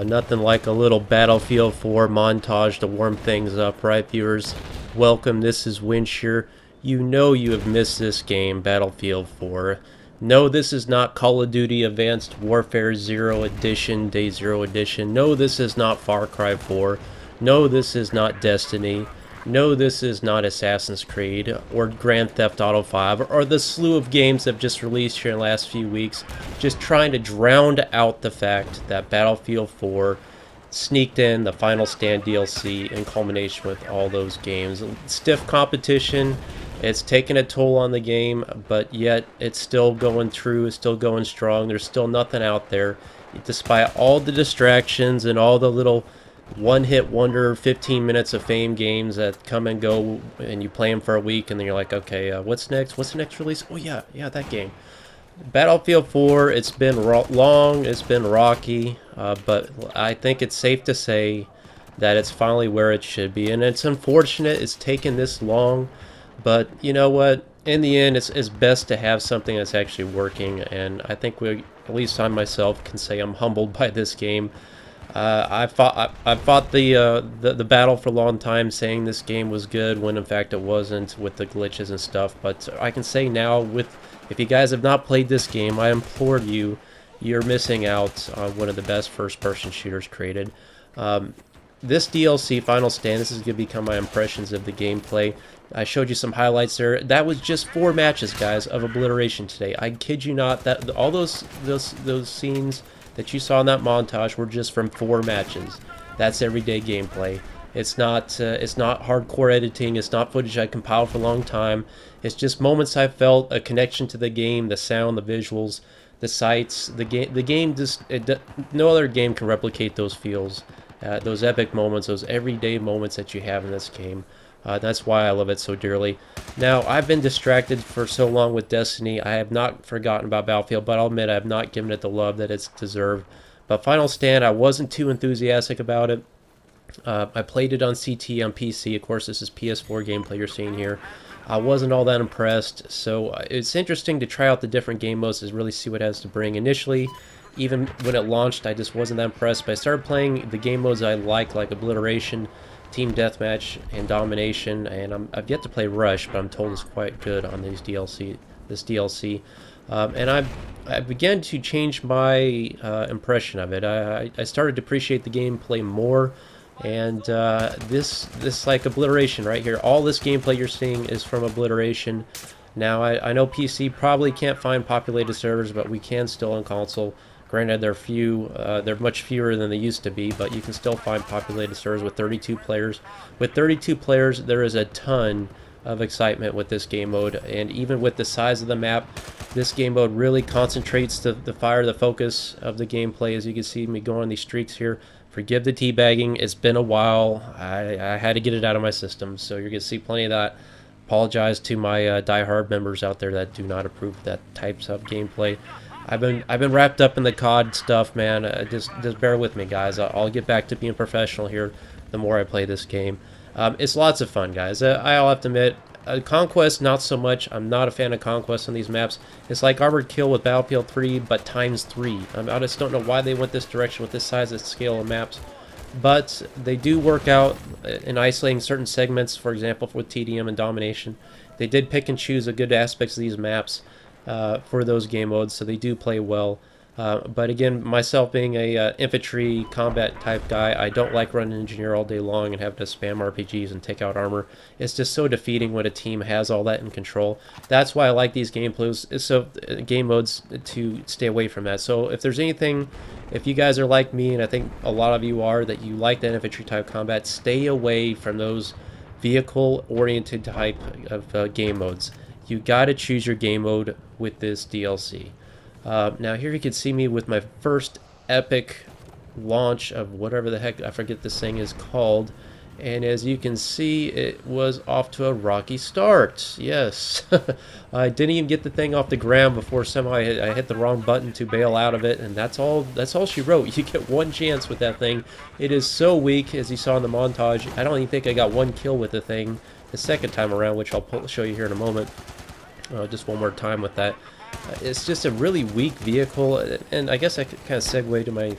Nothing like a little Battlefield 4 montage to warm things up, right, viewers? Welcome, this is Winch here. You know you have missed this game, Battlefield 4. No, this is not Call of Duty Advanced Warfare 0 Edition, Day 0 Edition. No, this is not Far Cry 4. No, this is not Destiny. No, this is not Assassin's Creed or Grand Theft Auto 5 or the slew of games that have just released here in the last few weeks, just trying to drown out the fact that Battlefield 4 sneaked in the Final Stand DLC in culmination with all those games. Stiff competition, it's taken a toll on the game, but yet it's still going true, it's still going strong. There's still nothing out there, despite all the distractions and all the little one-hit wonder 15 minutes of fame games that come and go, and you play them for a week and then you're like, okay, what's next? What's the next release? Oh yeah, that game. Battlefield 4, it's been long, it's been rocky, but I think it's safe to say that it's finally where it should be. And it's unfortunate it's taken this long, but you know what? In the end, it's best to have something that's actually working, and I think at least I myself can say I'm humbled by this game. I fought the battle for a long time, saying this game was good when in fact it wasn't, with the glitches and stuff. But I can say now, if you guys have not played this game, I implore you, you're missing out on one of the best first-person shooters created. This DLC, Final Stand, this is going to become my impressions of the gameplay. I showed you some highlights there. That was just 4 matches, guys, of Obliteration today. I kid you not. That all those scenes that you saw in that montage were just from 4 matches. That's everyday gameplay. It's not hardcore editing. It's not footage I compiled for a long time. It's just moments I felt, a connection to the game, the sound, the visuals, the sights. The game just no other game can replicate those feels, those epic moments, those everyday moments that you have in this game. That's why I love it so dearly. Now, I've been distracted for so long with Destiny. I have not forgotten about Battlefield, but I'll admit I have not given it the love that it's deserved. But Final Stand, I wasn't too enthusiastic about it. I played it on CT on PC. Of course, this is PS4 gameplay you're seeing here. I wasn't all that impressed, so it's interesting to try out the different game modes to really see what it has to bring. Initially, even when it launched, I just wasn't that impressed, but I started playing the game modes I like Obliteration, Team Deathmatch, and Domination, and I've yet to play Rush, but I'm told it's quite good on this DLC. And I began to change my impression of it. I started to appreciate the gameplay more, and this like Obliteration right here, all this gameplay you're seeing is from Obliteration. Now, I know PC probably can't find populated servers, but we can still on console. Granted, they're much fewer than they used to be, but you can still find populated servers with 32 players. With 32 players, there is a ton of excitement with this game mode, and even with the size of the map, this game mode really concentrates the focus of the gameplay. As you can see me going on these streaks here. Forgive the teabagging, it's been a while. I had to get it out of my system, so you're going to see plenty of that. Apologize to my die-hard members out there that do not approve of that types of gameplay. I've been wrapped up in the COD stuff, man. Just bear with me, guys. I'll get back to being professional here the more I play this game. It's lots of fun, guys. I'll have to admit, Conquest, not so much. I'm not a fan of Conquest on these maps. It's like Armored Kill with Battlefield 3, but times 3. I just don't know why they went this direction with this size and scale of maps. But they do work out in isolating certain segments, for example, with TDM and Domination. They did pick and choose the good aspects of these maps for those game modes, so they do play well. But again, myself being a infantry combat type guy, I don't like running engineer all day long and having to spam RPGs and take out armor. It's just so defeating when a team has all that in control. That's why I like these game modes to stay away from that. So if there's anything, if you guys are like me, and I think a lot of you are, that you like that infantry type combat, stay away from those vehicle oriented type of game modes. You gotta choose your game mode with this DLC. Now here you can see me with my first epic launch of whatever the heck, I forget this thing is called, and as you can see, it was off to a rocky start. Yes. I didn't even get the thing off the ground before somehow I hit the wrong button to bail out of it, and that's all she wrote. You get one chance with that thing. It is so weak, as you saw in the montage. I don't even think I got one kill with the thing the second time around, which I'll show you here in a moment. Just one more time with that. It's just a really weak vehicle, and I guess I could kind of segue to my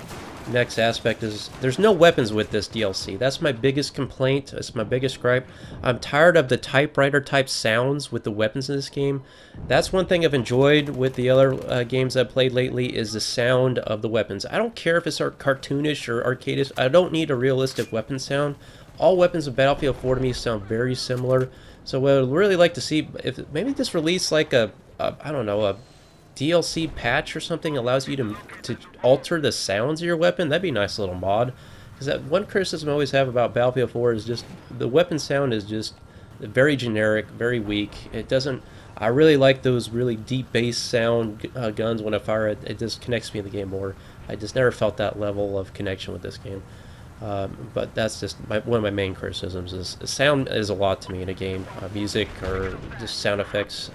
next aspect is there's no weapons with this DLC. That's my biggest complaint. That's my biggest gripe. I'm tired of the typewriter type sounds with the weapons in this game. That's one thing I've enjoyed with the other games I've played lately is the sound of the weapons. I don't care if it's cartoonish or arcadish. I don't need a realistic weapon sound. All weapons of Battlefield 4 to me sound very similar. So what I would really like to see, if maybe just release like I don't know, a DLC patch or something allows you to alter the sounds of your weapon. That'd be a nice little mod. Because that one criticism I always have about Battlefield 4 is just the weapon sound is just very generic, very weak. It doesn't. I really like those really deep bass sound guns when I fire it. It just connects me to the game more. I just never felt that level of connection with this game. But that's just one of my main criticisms is sound is a lot to me in a game. Music or just sound effects,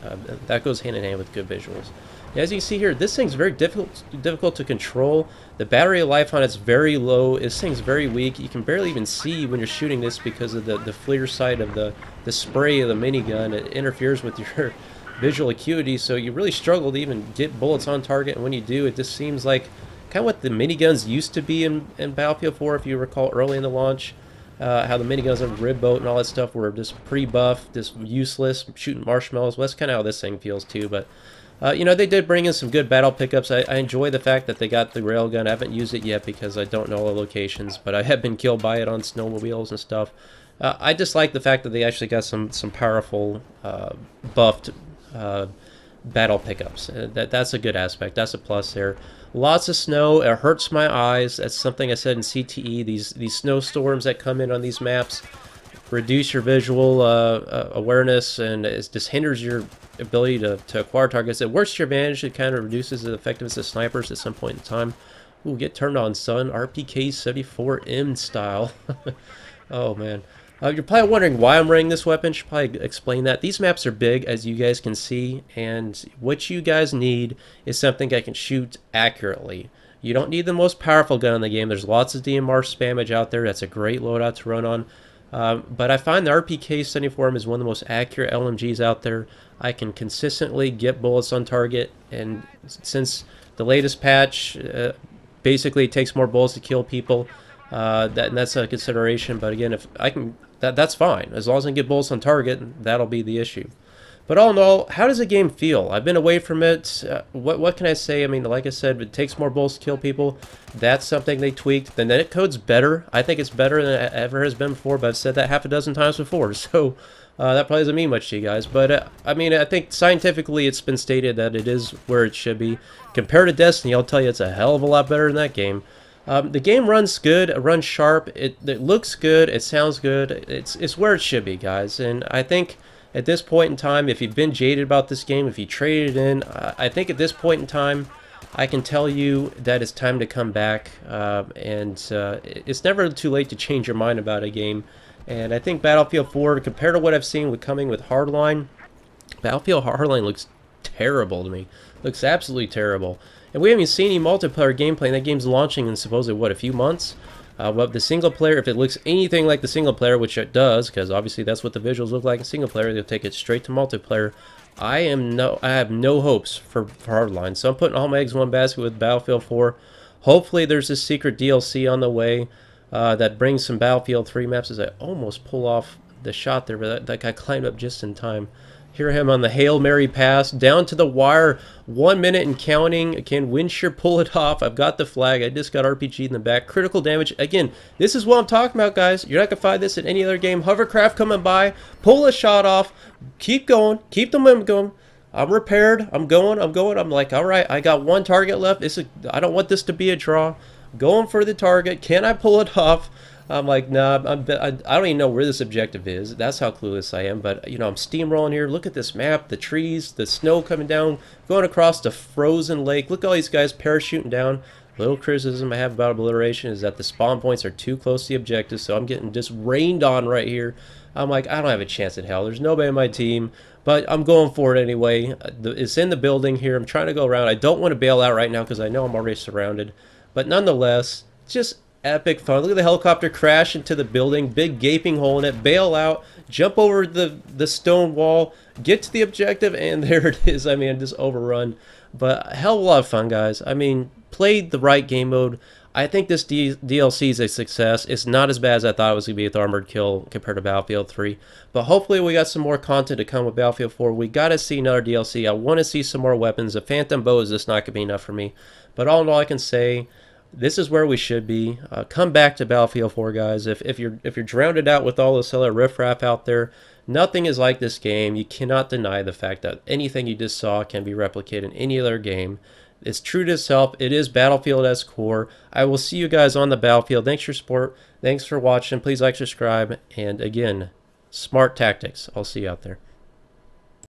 that goes hand in hand with good visuals. As you can see here, this thing's very difficult to control. The battery life on it's very low. This thing's very weak. You can barely even see when you're shooting this because of the FLIR sight of the spray of the minigun. It interferes with your visual acuity, so you really struggle to even get bullets on target. And when you do, it just seems like kind of what the miniguns used to be in Battlefield 4, if you recall early in the launch. How the miniguns on Rib Boat and all that stuff were just pre-buff, just useless, shooting marshmallows. Well, that's kind of how this thing feels too, but you know, they did bring in some good battle pickups. I enjoy the fact that they got the railgun. I haven't used it yet because I don't know all the locations, but I have been killed by it on snowmobiles and stuff. I just like the fact that they actually got some powerful buffed battle pickups. That's a good aspect. That's a plus there. Lots of snow. It hurts my eyes. That's something I said in CTE. These snowstorms that come in on these maps reduce your visual awareness, and it just hinders your ability to acquire targets. It works to your advantage. It kind of reduces the effectiveness of snipers at some point in time. Ooh, get turned on, son. RPK 74M style. Oh, man. You're probably wondering why I'm running this weapon. Should probably explain that. These maps are big, as you guys can see, and what you guys need is something that can shoot accurately. You don't need the most powerful gun in the game. There's lots of DMR spammage out there. That's a great loadout to run on. But I find the RPK-74M is one of the most accurate LMGs out there. I can consistently get bullets on target, and since the latest patch basically takes more bullets to kill people, that's a consideration. But again, if I can, that's fine. As long as I can get bullets on target, that'll be the issue. But all in all, how does the game feel? I've been away from it. What can I say? I mean, like I said, it takes more bullets to kill people. That's something they tweaked. The netcode's better. I think it's better than it ever has been before, but I've said that half a dozen times before. So that probably doesn't mean much to you guys. But I mean, I think scientifically it's been stated that it is where it should be. Compared to Destiny, I'll tell you it's a hell of a lot better than that game. The game runs good. It runs sharp. It looks good. It sounds good. It's where it should be, guys. And I think at this point in time, if you've been jaded about this game, if you traded it in, I think at this point in time, I can tell you that it's time to come back. It's never too late to change your mind about a game. And I think Battlefield 4, compared to what I've seen with coming with Hardline, Battlefield Hardline looks terrible to me. Looks absolutely terrible. And we haven't seen any multiplayer gameplay, and that game's launching in supposedly, what, a few months? But the single player, if it looks anything like the single player, which it does, because obviously that's what the visuals look like in single player, they'll take it straight to multiplayer. I have no hopes for Hardline, so I'm putting all my eggs in one basket with Battlefield 4. Hopefully there's a secret DLC on the way that brings some Battlefield 3 maps. As I almost pull off the shot there, but that guy climbed up just in time. Hear him on the Hail Mary pass, down to the wire, 1 minute and counting. Can Winshire pull it off? I've got the flag. I just got RPG in the back. Critical damage. Again, this is what I'm talking about, guys. You're not going to find this in any other game. Hovercraft coming by, pull a shot off, keep going, keep the momentum going. I'm repaired. I'm going. I'm like, all right, I got one target left. I don't want this to be a draw. Going for the target. Can I pull it off? I'm like, nah, I don't even know where this objective is. That's how clueless I am. But, you know, I'm steamrolling here. Look at this map, the trees, the snow coming down, going across the frozen lake. Look at all these guys parachuting down. Little criticism I have about Obliteration is that the spawn points are too close to the objective, so I'm getting just rained on right here. I'm like, I don't have a chance in hell. There's nobody on my team, but I'm going for it anyway. It's in the building here. I'm trying to go around. I don't want to bail out right now because I know I'm already surrounded. But nonetheless, just epic fun. Look at the helicopter crash into the building, big gaping hole in it, bail out, jump over the stone wall, get to the objective, and there it is. I mean, just overrun. But a hell of a lot of fun, guys. I mean, played the right game mode. I think this DLC is a success. It's not as bad as I thought it was going to be with Armored Kill compared to Battlefield 3. But hopefully we got some more content to come with Battlefield 4. We got to see another DLC. I want to see some more weapons. The Phantom Bow is just not going to be enough for me. But all in all, I can say this is where we should be. Come back to Battlefield 4, guys. If you're drowned out with all this other riffraff out there, nothing is like this game. You cannot deny the fact that anything you just saw can be replicated in any other game. It's true to itself. It is Battlefield as core. I will see you guys on the battlefield. Thanks for your support. Thanks for watching. Please like, subscribe, and again, smart tactics. I'll see you out there.